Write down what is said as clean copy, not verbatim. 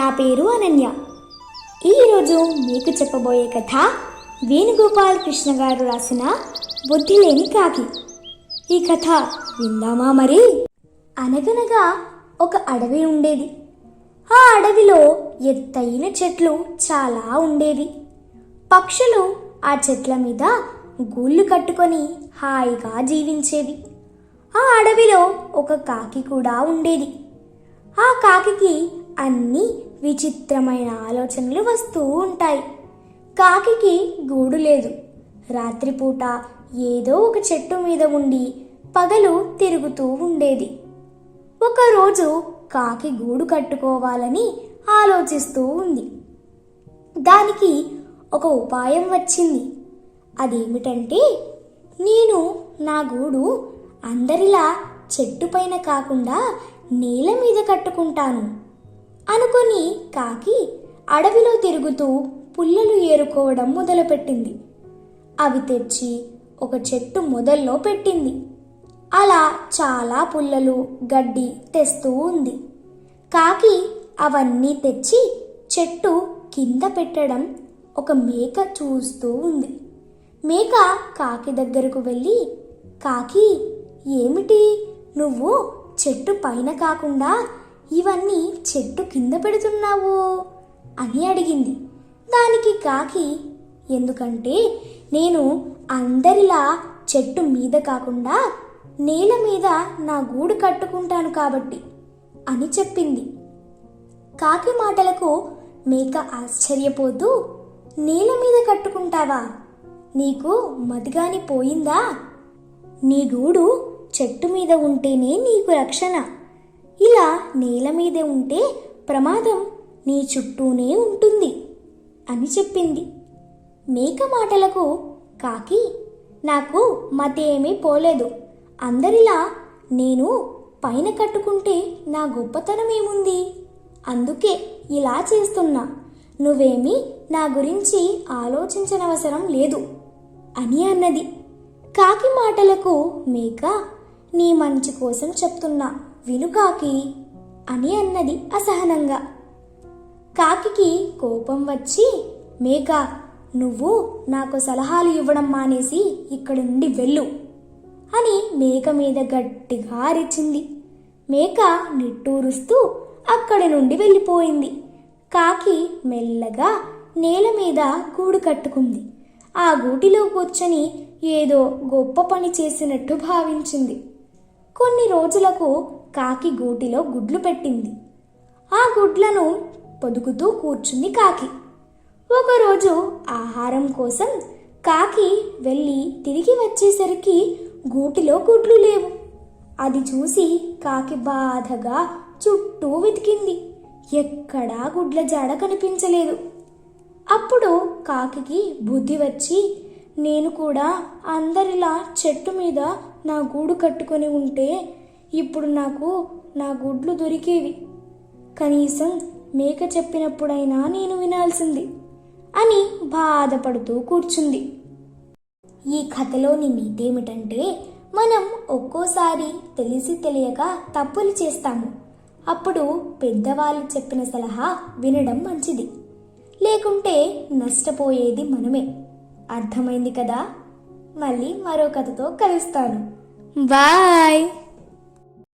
నా పేరు అనన్య. ఈరోజు మీకు చెప్పబోయే కథ వేణుగోపాల్ కృష్ణ గారు రాసిన బుద్ధిలేని కాకి. ఈ కథ విందామా మరి? అనగనగా ఒక అడవి ఉండేది. ఆ అడవిలో ఎత్తైన చెట్లు చాలా ఉండేవి. పక్షులు ఆ చెట్ల మీద గూళ్ళు కట్టుకొని హాయిగా జీవించేవి. ఆ అడవిలో ఒక కాకి కూడా ఉండేది. ఆ కాకికి అన్ని విచిత్రమైన ఆలోచనలు వస్తూ ఉంటాయి. కాకికి గూడు లేదు. రాత్రిపూట ఏదో ఒక చెట్టు మీద ఉండి పగలు తిరుగుతూ ఉండేది. ఒకరోజు కాకి గూడు కట్టుకోవాలని ఆలోచిస్తూ ఉంది. దానికి ఒక ఉపాయం వచ్చింది. అదేమిటంటే, నేను నా గూడు అందరిలా చెట్టు పైన కాకుండా నేల మీద కట్టుకుంటాను అనుకొని కాకి అడవిలో తిరుగుతూ పుల్లలు ఏరుకోవడం మొదలుపెట్టింది. అవి తెచ్చి ఒక చెట్టు మొదల్లో పెట్టింది. అలా చాలా పుల్లలు, గడ్డి తెస్తూ ఉంది. కాకి అవన్నీ తెచ్చి చెట్టు కింద పెట్టడం ఒక మేక చూస్తూ ఉంది. మేక కాకి దగ్గరకు వెళ్ళి, కాకి, ఏమిటి నువ్వు చెట్టు పైన కాకుండా ఇవన్నీ చెట్టు కింద పెడుతున్నావు అని అడిగింది. దానికి కాకి, ఎందుకంటే నేను అందరిలా చెట్టు మీద కాకుండా నేల మీద నా గూడు కట్టుకుంటాను కాబట్టి అని చెప్పింది. కాకి మాటలకు మేక ఆశ్చర్యపోతూ, నేల మీద కట్టుకుంటావా? నీకు మతిగాని పోయిందా? నీ గూడు చెట్టు మీద ఉంటేనే నీకు రక్షణ. ఇలా నేల మీదే ఉంటే ప్రమాదం నీ చుట్టూనే ఉంటుంది అని చెప్పింది. మేక మాటలకు కాకి, నాకు మతేమీ పోలేదు. అందరిలా నేను పైన కట్టుకుంటే నా గొప్పతనం ఏముంది? అందుకే ఇలా చేస్తున్నా. నువ్వేమీ నా గురించి ఆలోచించనవసరం లేదు అని అన్నది. కాకి మాటలకు మేక, నీ మంచి కోసం చెప్తున్నా విను కాకి అని అన్నది అసహనంగా. కాకికి కోపం వచ్చి, మేక, నువ్వు నాకు సలహాలు ఇవ్వడం మానేసి ఇక్కడి నుండి వెళ్ళు అని మేక మీద గట్టిగా అరిచింది. మేక నిట్టూరుస్తూ అక్కడి నుండి వెళ్ళిపోయింది. కాకి మెల్లగా నేల మీద గూడు కట్టుకుంది. ఆ గూటిలో కూర్చొని ఏదో గొప్ప పని చేసినట్టు భావించింది. కొన్ని రోజులకు కాకి గూటిలో గుడ్లు పెట్టింది. ఆ గుడ్లను పొదుగుతూ కూర్చుంది కాకి. ఒకరోజు ఆహారం కోసం కాకి వెళ్ళి తిరిగి వచ్చేసరికి గూటిలో గుడ్లు లేవు. అది చూసి కాకి బాధగా చుట్టూ వెతికింది. ఎక్కడా గుడ్ల జాడ కనిపించలేదు. అప్పుడు కాకికి బుద్ధి వచ్చి, నేను కూడా అందరిలా చెట్టు మీద నా గూడు కట్టుకొని ఉంటే ఇప్పుడు నాకు నా గుడ్లు దొరికేవి. కనీసం మేక చెప్పినప్పుడైనా నేను వినాల్సింది అని బాధపడుతూ కూర్చుంది. ఈ కథలోని నీతేమిటంటే, మనం ఒక్కోసారి తెలిసి తెలియక తప్పులు చేస్తాము. అప్పుడు పెద్దవాళ్ళు చెప్పిన సలహా వినడం మంచిది. లేకుంటే నష్టపోయేది మనమే. అర్థమైంది కదా? మళ్ళీ మరో కథతో కలుస్తాను. బాయ్.